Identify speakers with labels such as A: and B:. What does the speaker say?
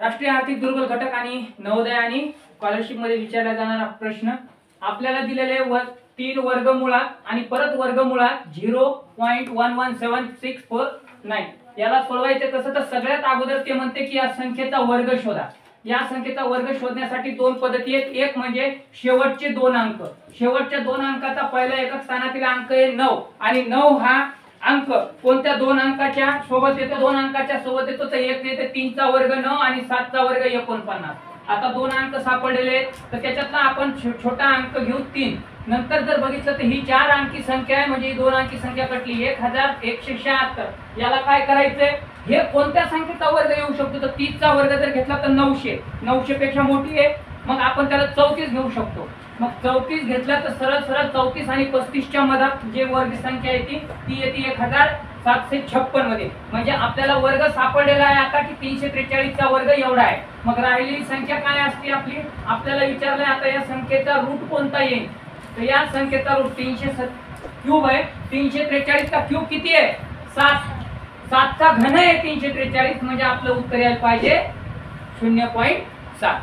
A: राष्ट्रीय आर्थिक दुर्बल घटक आणि नवोदय आणि स्कॉलरशिप मध्ये विचारला जाणारा प्रश्न आपल्याला दिलेले 3 वर्गमुळात आणि परत वर्गमुळात 0.117649 याला सोडवायचे कसं तर सगळ्यात अगोदर ते म्हणते की या संख्येचा वर्ग शोधा। या संख्येचा वर्ग शोधण्यासाठी दोन पद्धती आहेत। एक म्हणजे शेवटचे दोन अंक, शेवटच्या दोन अंकाचा पहिला एकक स्थानातील अंक आहे 9 आणि 9 हा अंक कोणत्या दोन अंकाच्या सोबत येतो, दोन अंकाच्या सोबत येतो तर एक येते 3 चा वर्ग 9 आणि 7 चा वर्ग 49। आता दोन अंक सापडलेले तर त्याच्यातला आपण छोटा अंक घेऊ 3। नंतर जर बघितलं तर ही 4 अंकी संख्या आहे म्हणजे ही 2 अंकी संख्या कटली 1176। याला काय करायचंय, हे कोणत्या संख्येचा वर्ग येऊ शकतो तर 30 चा वर्ग जर घेतला तर 900 पेक्षा मोठी आहे मग आपण त्याला 34 घेऊ शकतो। मग 34 घेतला तर सरळ सरळ 34 आणि 35 च्या मधात जे वर्ग संख्या येते ती येते 1756 मध्ये। म्हणजे आपल्याला वर्ग सापडलेला आहे आता की 343 चा वर्ग एवढा आहे। मग राहिलेली संख्या काय असते आपली, आपल्याला विचारलंय आता या संख्येचा रूट कोणता येईल तर या संख्येचा रूट 300 क्यूब आहे। 343 का क्यूब किती आहे 7, 7 चा घन आहे 343 म्हणजे आपलं उत्तर यायला पाहिजे 0.7।